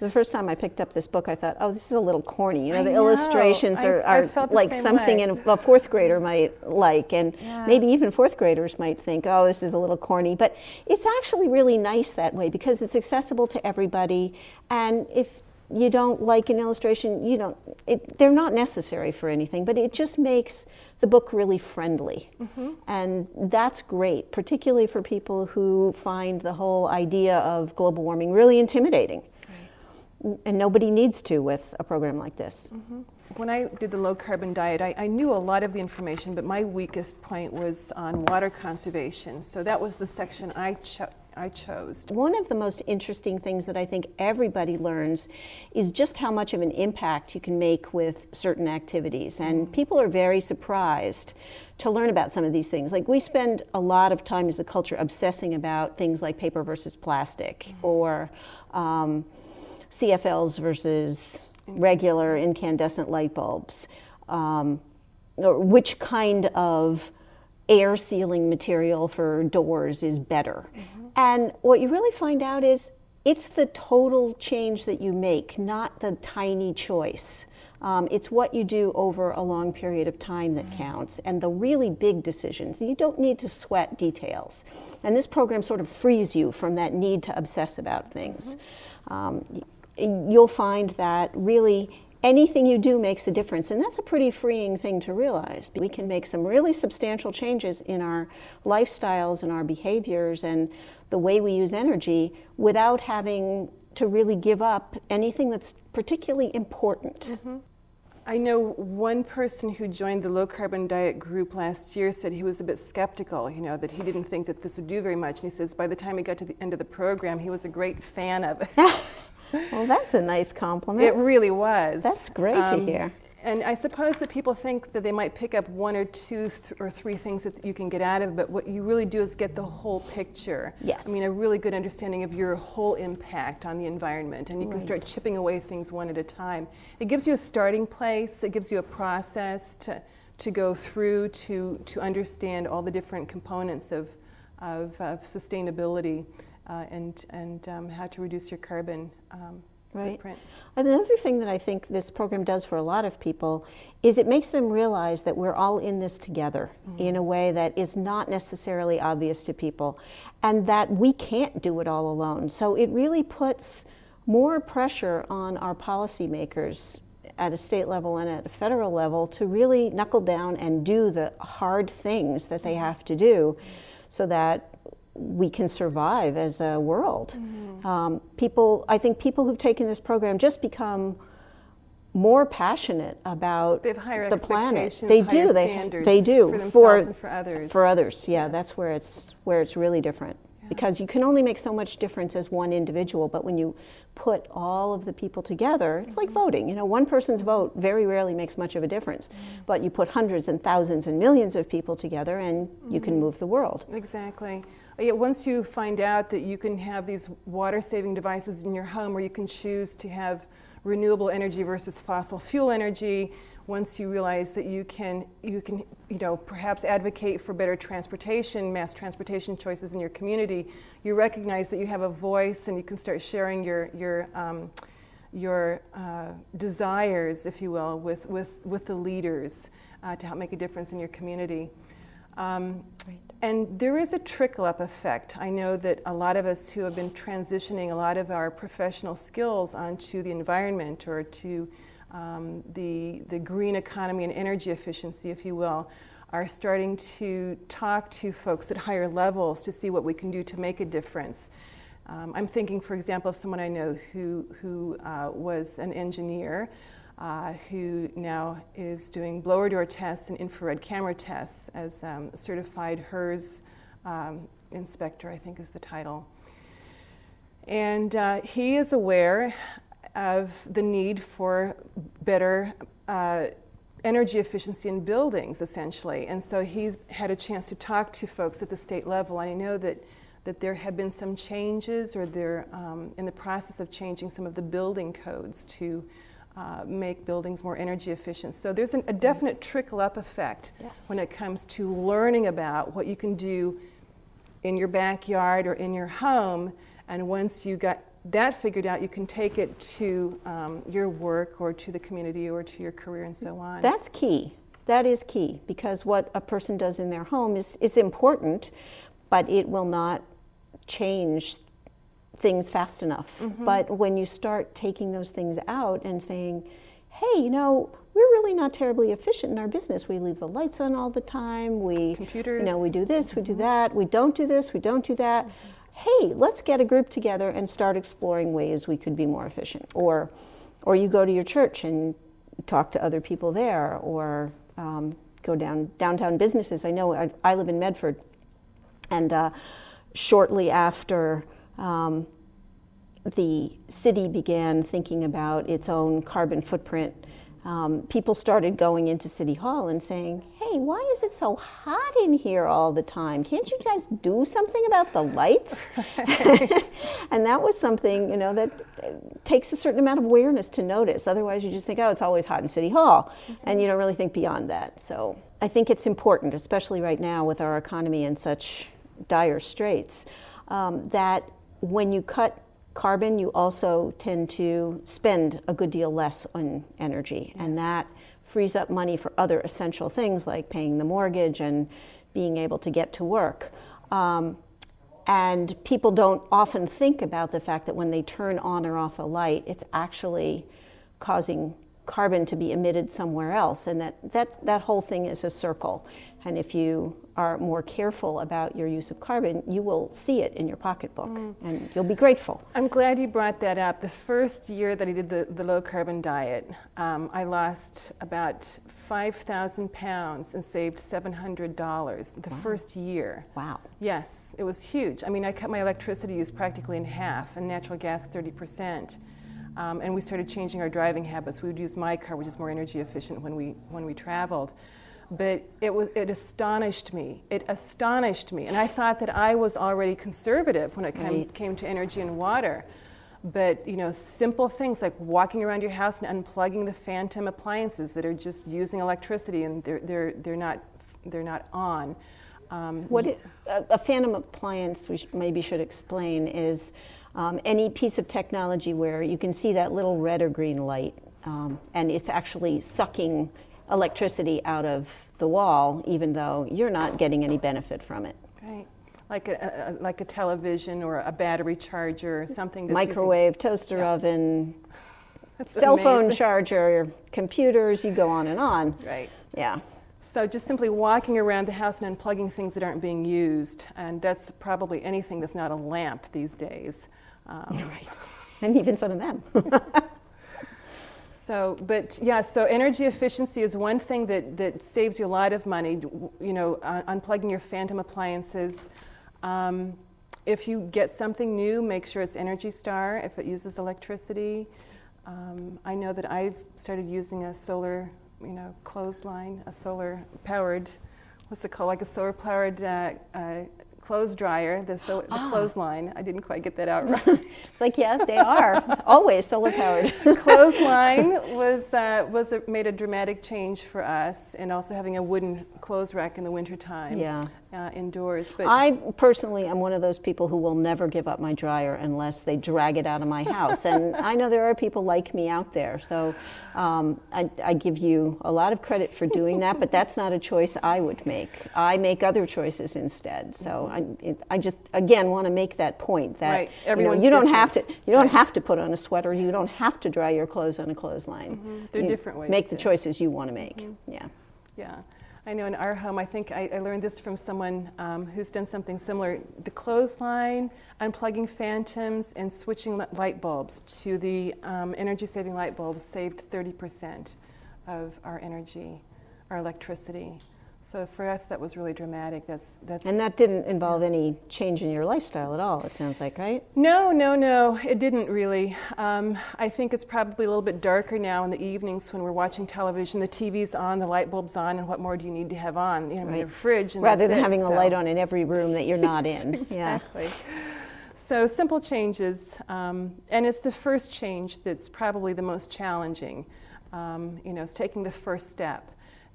The first time I picked up this book, I thought, oh, this is a little corny. You know, I the know. illustrations are like something a fourth grader might like, and maybe even fourth graders might think, oh, this is a little corny. But it's actually really nice that way because it's accessible to everybody. And if you don't like an illustration, they're not necessary for anything, but it just makes the book really friendly. And that's great, particularly for people who find the whole idea of global warming really intimidating. And nobody needs to with a program like this. When I did the low carbon diet, I knew a lot of the information, but my weakest point was on water conservation. So that was the section I chose. One of the most interesting things that I think everybody learns is just how much of an impact you can make with certain activities. And people are very surprised to learn about some of these things. Like, we spend a lot of time as a culture obsessing about things like paper versus plastic, or CFLs versus regular incandescent light bulbs, or which kind of air sealing material for doors is better. And what you really find out is it's the total change that you make, not the tiny choice. It's what you do over a long period of time that counts, and the really big decisions. You don't need to sweat details. And this program sort of frees you from that need to obsess about things. You'll find that really anything you do makes a difference, and that's a pretty freeing thing to realize. We can make some really substantial changes in our lifestyles and our behaviors and the way we use energy without having to really give up anything that's particularly important. I know one person who joined the low carbon diet group last year said he was a bit skeptical, that he didn't think that this would do very much. And he says by the time he got to the end of the program, he was a great fan of it. Well, that's a nice compliment. It really was. That's great to hear. And I suppose that people think that they might pick up one or two or three things that you can get out of it, but what you really do is get the whole picture. Yes. I mean, a really good understanding of your whole impact on the environment, and you can start chipping away things one at a time. It gives you a starting place. It gives you a process to go through to understand all the different components of sustainability and how to reduce your carbon footprint. Another thing that I think this program does for a lot of people is it makes them realize that we're all in this together in a way that is not necessarily obvious to people, and that we can't do it all alone. So it really puts more pressure on our policymakers at a state level and at a federal level to really knuckle down and do the hard things that they have to do so that we can survive as a world. I think people who've taken this program just become more passionate about they have higher the planet. expectations, They higher do. Standards they do for themselves and for others. For others, yeah, that's where it's really different. Because you can only make so much difference as one individual, but when you put all of the people together, it's like voting. One person's vote very rarely makes much of a difference, but you put hundreds and thousands and millions of people together and you can move the world. Exactly. Once you find out that you can have these water-saving devices in your home, where you can choose to have renewable energy versus fossil fuel energy, once you realize that you can perhaps advocate for better transportation, mass transportation choices in your community, you recognize that you have a voice and you can start sharing your desires, if you will, with the leaders to help make a difference in your community. And there is a trickle-up effect. I know that a lot of us who have been transitioning a lot of our professional skills onto the environment or to the green economy and energy efficiency, if you will, are starting to talk to folks at higher levels to see what we can do to make a difference. I'm thinking, for example, of someone I know who was an engineer who now is doing blower door tests and infrared camera tests as a certified HERS inspector, I think is the title. And he is aware of the need for better energy efficiency in buildings, essentially. And so he's had a chance to talk to folks at the state level. And I know that there have been some changes, or they're in the process of changing some of the building codes to make buildings more energy efficient. So there's a definite trickle-up effect when it comes to learning about what you can do in your backyard or in your home. And once you that figured out, you can take it to your work or to the community or to your career and so on. That's key. That is key, because what a person does in their home is important, but it will not change things fast enough. But when you start taking those things out and saying, hey, you know, we're really not terribly efficient in our business. We leave the lights on all the time. Computers. You know, we do this, we do that. We don't do this, we don't do that. Hey, let's get a group together and start exploring ways we could be more efficient. Or you go to your church and talk to other people there, or go downtown businesses. I know I live in Medford, and shortly after the city began thinking about its own carbon footprint, people started going into City Hall and saying, hey, why is it so hot in here all the time? Can't you guys do something about the lights? And that was something, you know, that takes a certain amount of awareness to notice. Otherwise, you just think, oh, it's always hot in City Hall. And you don't really think beyond that. So I think it's important, especially right now with our economy in such dire straits, that when you cut carbon, you also tend to spend a good deal less on energy. Yes. And that frees up money for other essential things like paying the mortgage and being able to get to work. And people don't often think about the fact that when they turn on or off a light, it's actually causing carbon to be emitted somewhere else, and that whole thing is a circle. And if you are more careful about your use of carbon, you will see it in your pocketbook, and you'll be grateful. I'm glad you brought that up. The first year that I did the low carbon diet, I lost about 5,000 pounds and saved $700 the first year. Wow. Yes, it was huge. I mean, I cut my electricity use practically in half, and natural gas 30%. And we started changing our driving habits. We would use my car, which is more energy efficient when we traveled. But it astonished me. It astonished me. And I thought that I was already conservative when it came to energy and water. But, you know, simple things like walking around your house and unplugging the phantom appliances that are just using electricity and they're not on. A phantom appliance, we maybe should explain, is any piece of technology where you can see that little red or green light, and it's actually sucking electricity out of the wall, even though you're not getting any benefit from it. Right, like a television or a battery charger or something. That's microwave, toaster oven, cell phone charger, computers. You go on and on. Right. Yeah. So just simply walking around the house and unplugging things that aren't being used, and that's probably anything that's not a lamp these days. Right, and even some of them. So energy efficiency is one thing that saves you a lot of money. You know, unplugging your phantom appliances. If you get something new, make sure it's Energy Star if it uses electricity. I know that I've started using a solar, clothesline, a solar-powered, what's it called, like a solar-powered clothes dryer, the clothesline. I didn't quite get that out right. It's like, yeah, they are. It's always solar-powered. Clothesline made a dramatic change for us, and also having a wooden clothes rack in the wintertime indoors. But I personally am one of those people who will never give up my dryer unless they drag it out of my house. And I know there are people like me out there. So I give you a lot of credit for doing that, but that's not a choice I would make. I make other choices instead. So I just, again, want to make that point that you don't have to put on a sweater. You don't have to dry your clothes on a clothesline. Mm-hmm. There are different ways. Make the choices you want to make. Mm-hmm. Yeah. Yeah. I know in our home, I think I learned this from someone who's done something similar. The clothesline, unplugging phantoms, and switching light bulbs to the energy-saving light bulbs saved 30% of our energy, our electricity. So for us, that was really dramatic. That's And that didn't involve any change in your lifestyle at all, it sounds like, right? No, it didn't really. I think it's probably a little bit darker now in the evenings when we're watching television. The TV's on, the light bulb's on, and what more do you need to have on? Your fridge. And rather than having a light on in every room that you're not in. Exactly. Yeah. So simple changes, and it's the first change that's probably the most challenging. It's taking the first step.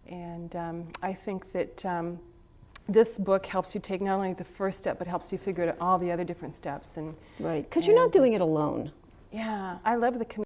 And I think that this book helps you take not only the first step, but helps you figure out all the other different steps. And right, because you're not doing it alone. yeah, I love the community.